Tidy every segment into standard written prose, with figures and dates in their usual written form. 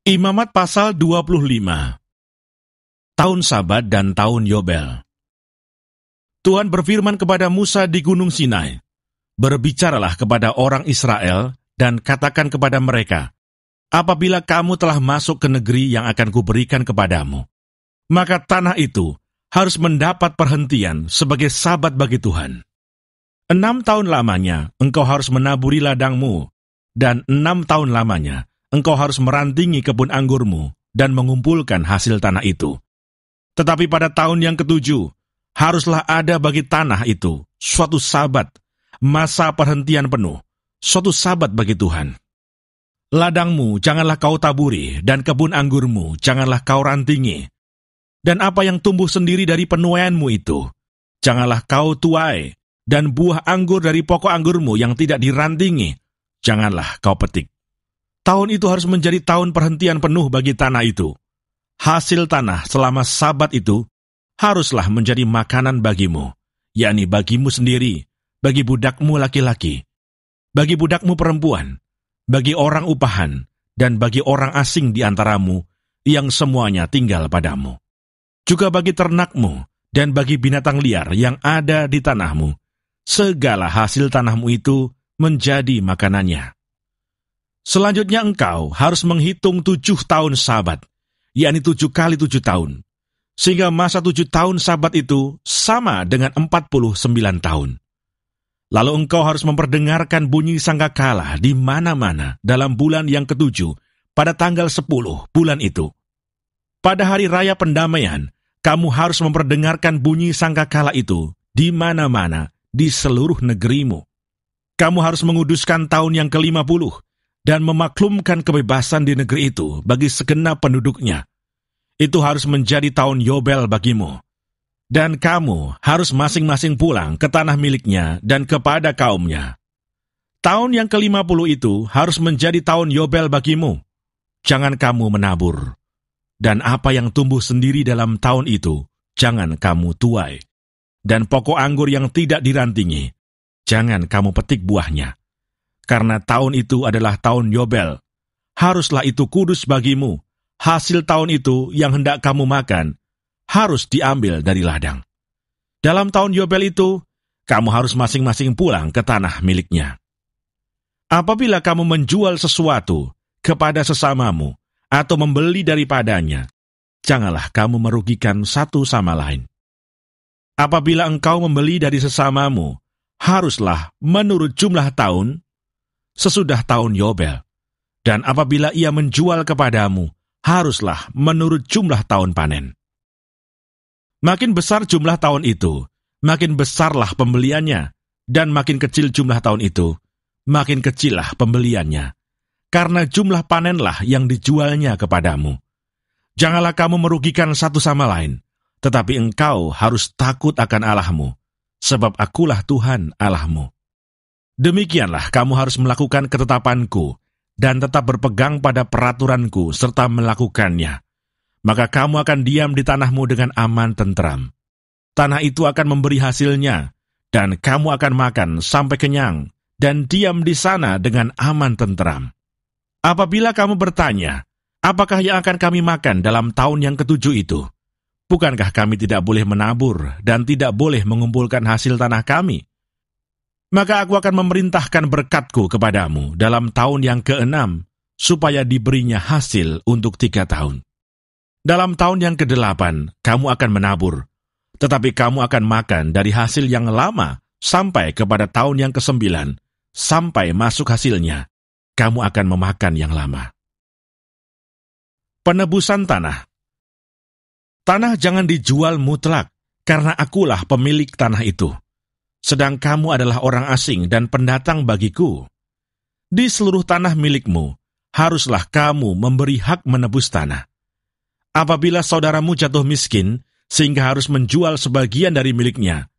Imamat pasal 25. Tahun Sabat dan Tahun Yobel. Tuhan berfirman kepada Musa di Gunung Sinai, "Berbicaralah kepada orang Israel dan katakan kepada mereka, apabila kamu telah masuk ke negeri yang akan kuberikan kepadamu, maka tanah itu harus mendapat perhentian sebagai sabat bagi Tuhan. 6 tahun lamanya engkau harus menaburi ladangmu, dan 6 tahun lamanya engkau harus merantingi kebun anggurmu dan mengumpulkan hasil tanah itu. Tetapi pada tahun yang ke-7, haruslah ada bagi tanah itu suatu sabat, masa perhentian penuh, suatu sabat bagi Tuhan. Ladangmu janganlah kau taburi, dan kebun anggurmu janganlah kau rantingi. Dan apa yang tumbuh sendiri dari penuaianmu itu, janganlah kau tuai, dan buah anggur dari pokok anggurmu yang tidak dirantingi, janganlah kau petik. Tahun itu harus menjadi tahun perhentian penuh bagi tanah itu. Hasil tanah selama sabat itu haruslah menjadi makanan bagimu, yakni bagimu sendiri, bagi budakmu laki-laki, bagi budakmu perempuan, bagi orang upahan, dan bagi orang asing di antaramu yang semuanya tinggal padamu. Juga bagi ternakmu dan bagi binatang liar yang ada di tanahmu, segala hasil tanahmu itu menjadi makanannya. Selanjutnya engkau harus menghitung 7 tahun sabat, yakni 7 kali 7 tahun, sehingga masa 7 tahun sabat itu sama dengan 49 tahun. Lalu engkau harus memperdengarkan bunyi sangkakala di mana-mana dalam bulan yang ke-7 pada tanggal 10 bulan itu. Pada hari raya pendamaian, kamu harus memperdengarkan bunyi sangkakala itu di mana-mana di seluruh negerimu. Kamu harus menguduskan tahun yang ke-50 dan memaklumkan kebebasan di negeri itu bagi segenap penduduknya. Itu harus menjadi tahun Yobel bagimu. Dan kamu harus masing-masing pulang ke tanah miliknya dan kepada kaumnya. Tahun yang ke-50 itu harus menjadi tahun Yobel bagimu. Jangan kamu menabur. Dan apa yang tumbuh sendiri dalam tahun itu, jangan kamu tuai. Dan pokok anggur yang tidak dirantingi, jangan kamu petik buahnya. Karena tahun itu adalah tahun Yobel, haruslah itu kudus bagimu. Hasil tahun itu yang hendak kamu makan, harus diambil dari ladang. Dalam tahun Yobel itu, kamu harus masing-masing pulang ke tanah miliknya. Apabila kamu menjual sesuatu kepada sesamamu, atau membeli daripadanya, janganlah kamu merugikan satu sama lain. Apabila engkau membeli dari sesamamu, haruslah menurut jumlah tahun, sesudah tahun Yobel, dan apabila ia menjual kepadamu, haruslah menurut jumlah tahun panen. Makin besar jumlah tahun itu, makin besarlah pembeliannya, dan makin kecil jumlah tahun itu, makin kecillah pembeliannya, karena jumlah panenlah yang dijualnya kepadamu. Janganlah kamu merugikan satu sama lain, tetapi engkau harus takut akan Allahmu, sebab akulah Tuhan Allahmu. Demikianlah kamu harus melakukan ketetapanku dan tetap berpegang pada peraturanku serta melakukannya. Maka kamu akan diam di tanahmu dengan aman tentram. Tanah itu akan memberi hasilnya, dan kamu akan makan sampai kenyang dan diam di sana dengan aman tentram. Apabila kamu bertanya, apakah yang akan kami makan dalam tahun yang ke-7 itu? Bukankah kami tidak boleh menabur dan tidak boleh mengumpulkan hasil tanah kami? Maka aku akan memerintahkan berkatku kepadamu dalam tahun yang ke-6, supaya diberinya hasil untuk 3 tahun. Dalam tahun yang ke-8, kamu akan menabur, tetapi kamu akan makan dari hasil yang lama sampai kepada tahun yang ke-9, sampai masuk hasilnya, kamu akan memakan yang lama. Penebusan tanah. Tanah jangan dijual mutlak, karena akulah pemilik tanah itu. Sedang kamu adalah orang asing dan pendatang bagiku. Di seluruh tanah milikmu, haruslah kamu memberi hak menebus tanah. Apabila saudaramu jatuh miskin, sehingga harus menjual sebagian dari miliknya,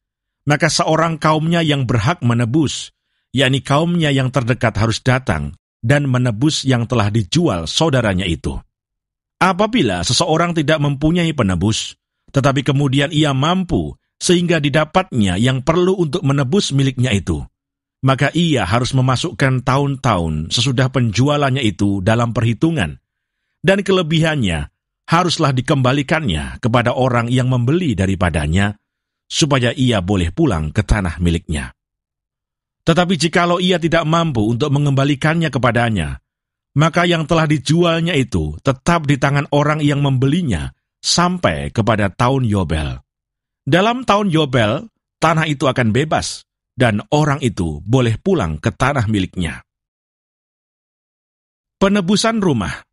maka seorang kaumnya yang berhak menebus, yakni kaumnya yang terdekat harus datang dan menebus yang telah dijual saudaranya itu. Apabila seseorang tidak mempunyai penebus, tetapi kemudian ia mampu, sehingga didapatnya yang perlu untuk menebus miliknya itu, maka ia harus memasukkan tahun-tahun sesudah penjualannya itu dalam perhitungan, dan kelebihannya haruslah dikembalikannya kepada orang yang membeli daripadanya, supaya ia boleh pulang ke tanah miliknya. Tetapi jikalau ia tidak mampu untuk mengembalikannya kepadanya, maka yang telah dijualnya itu tetap di tangan orang yang membelinya sampai kepada tahun Yobel. Dalam tahun Yobel, tanah itu akan bebas, dan orang itu boleh pulang ke tanah miliknya. Penebusan rumah.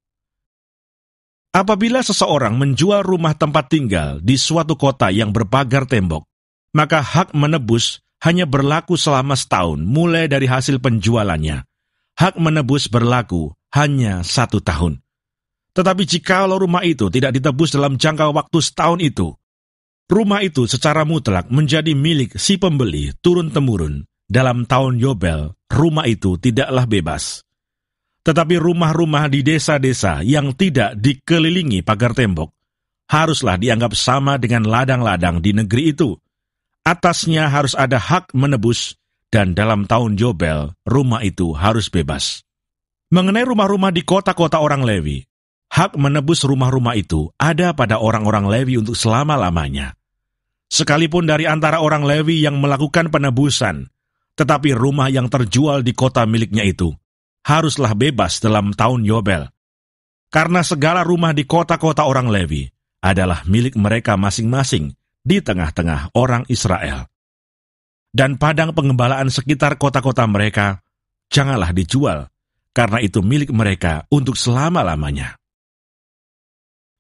Apabila seseorang menjual rumah tempat tinggal di suatu kota yang berpagar tembok, maka hak menebus hanya berlaku selama setahun mulai dari hasil penjualannya. Hak menebus berlaku hanya 1 tahun. Tetapi jikalau rumah itu tidak ditebus dalam jangka waktu setahun itu, rumah itu secara mutlak menjadi milik si pembeli turun-temurun. Dalam tahun Yobel, rumah itu tidaklah bebas. Tetapi rumah-rumah di desa-desa yang tidak dikelilingi pagar tembok haruslah dianggap sama dengan ladang-ladang di negeri itu. Atasnya harus ada hak menebus, dan dalam tahun Yobel, rumah itu harus bebas. Mengenai rumah-rumah di kota-kota orang Lewi, hak menebus rumah-rumah itu ada pada orang-orang Lewi untuk selama-lamanya. Sekalipun dari antara orang Lewi yang melakukan penebusan, tetapi rumah yang terjual di kota miliknya itu haruslah bebas dalam tahun Yobel. Karena segala rumah di kota-kota orang Lewi adalah milik mereka masing-masing di tengah-tengah orang Israel. Dan padang pengembalaan sekitar kota-kota mereka janganlah dijual, karena itu milik mereka untuk selama-lamanya.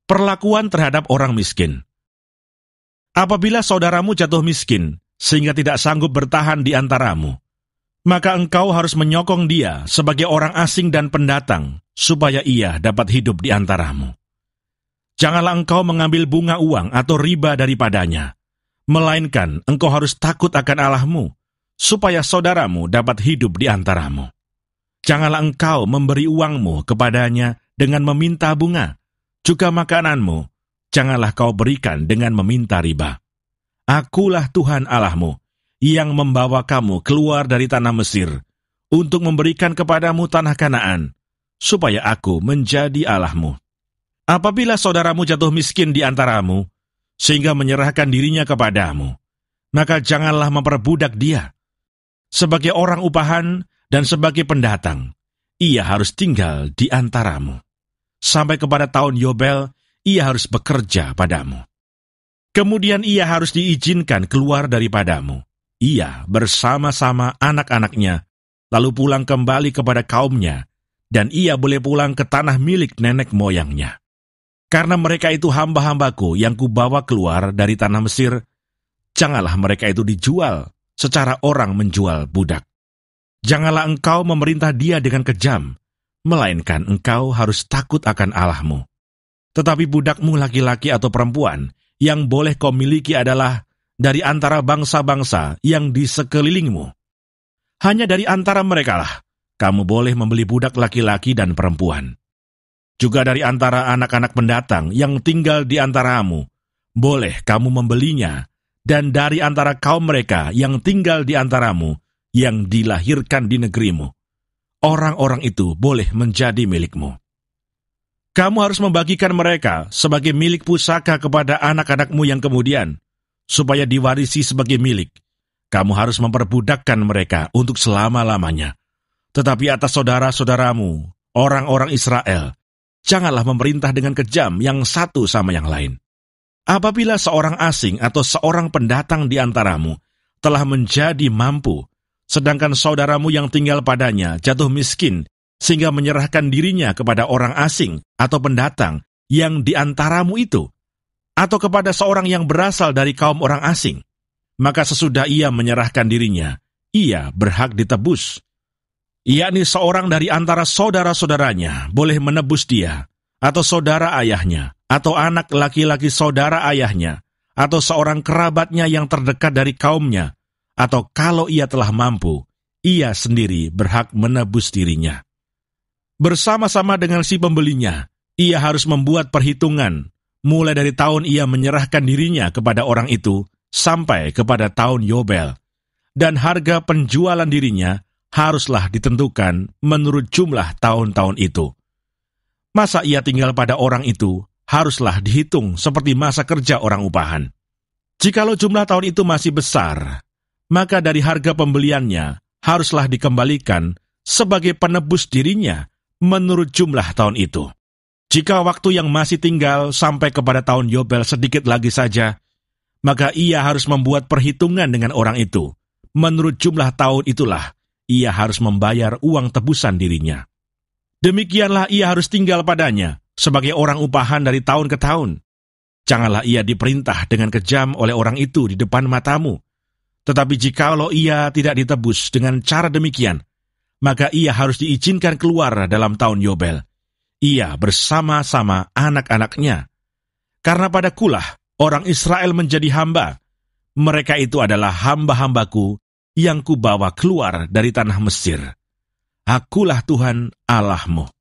Perlakuan terhadap orang miskin. Apabila saudaramu jatuh miskin, sehingga tidak sanggup bertahan di antaramu, maka engkau harus menyokong dia sebagai orang asing dan pendatang, supaya ia dapat hidup di antaramu. Janganlah engkau mengambil bunga uang atau riba daripadanya, melainkan engkau harus takut akan Allahmu, supaya saudaramu dapat hidup di antaramu. Janganlah engkau memberi uangmu kepadanya dengan meminta bunga, juga makananmu janganlah kau berikan dengan meminta riba. Akulah Tuhan Allahmu, yang membawa kamu keluar dari tanah Mesir, untuk memberikan kepadamu tanah Kanaan, supaya aku menjadi Allahmu. Apabila saudaramu jatuh miskin di antaramu, sehingga menyerahkan dirinya kepadamu, maka janganlah memperbudak dia. Sebagai orang upahan dan sebagai pendatang, ia harus tinggal di antaramu. Sampai kepada tahun Yobel, ia harus bekerja padamu. Kemudian ia harus diizinkan keluar daripadamu. Ia bersama-sama anak-anaknya, lalu pulang kembali kepada kaumnya, dan ia boleh pulang ke tanah milik nenek moyangnya. Karena mereka itu hamba-hambaku yang kubawa keluar dari tanah Mesir, janganlah mereka itu dijual secara orang menjual budak. Janganlah engkau memerintah dia dengan kejam, melainkan engkau harus takut akan Allahmu. Tetapi budakmu laki-laki atau perempuan yang boleh kau miliki adalah dari antara bangsa-bangsa yang di sekelilingmu. Hanya dari antara merekalah kamu boleh membeli budak laki-laki dan perempuan. Juga dari antara anak-anak pendatang yang tinggal di antaramu, boleh kamu membelinya, dan dari antara kaum mereka yang tinggal di antaramu, yang dilahirkan di negerimu, orang-orang itu boleh menjadi milikmu. Kamu harus membagikan mereka sebagai milik pusaka kepada anak-anakmu yang kemudian, supaya diwarisi sebagai milik. Kamu harus memperbudakkan mereka untuk selama-lamanya. Tetapi atas saudara-saudaramu, orang-orang Israel, janganlah memerintah dengan kejam yang satu sama yang lain. Apabila seorang asing atau seorang pendatang di antaramu telah menjadi mampu, sedangkan saudaramu yang tinggal padanya jatuh miskin, sehingga menyerahkan dirinya kepada orang asing atau pendatang yang di antaramu itu, atau kepada seorang yang berasal dari kaum orang asing, maka sesudah ia menyerahkan dirinya, ia berhak ditebus. Yakni seorang dari antara saudara-saudaranya boleh menebus dia, atau saudara ayahnya, atau anak laki-laki saudara ayahnya, atau seorang kerabatnya yang terdekat dari kaumnya, atau kalau ia telah mampu, ia sendiri berhak menebus dirinya. Bersama-sama dengan si pembelinya, ia harus membuat perhitungan, mulai dari tahun ia menyerahkan dirinya kepada orang itu, sampai kepada tahun Yobel. Dan harga penjualan dirinya haruslah ditentukan menurut jumlah tahun-tahun itu. masa ia tinggal pada orang itu haruslah dihitung seperti masa kerja orang upahan. Jikalau jumlah tahun itu masih besar, maka dari harga pembeliannya haruslah dikembalikan sebagai penebus dirinya menurut jumlah tahun itu. Jika waktu yang masih tinggal sampai kepada tahun Yobel sedikit lagi saja, maka ia harus membuat perhitungan dengan orang itu. Menurut jumlah tahun itulah, ia harus membayar uang tebusan dirinya. Demikianlah ia harus tinggal padanya, sebagai orang upahan dari tahun ke tahun. Janganlah ia diperintah dengan kejam oleh orang itu di depan matamu. Tetapi jikalau ia tidak ditebus dengan cara demikian, maka ia harus diizinkan keluar dalam tahun Yobel. Ia bersama-sama anak-anaknya. Karena padakulah orang Israel menjadi hamba. Mereka itu adalah hamba-hambaku yang kubawa keluar dari tanah Mesir. Akulah Tuhan Allahmu.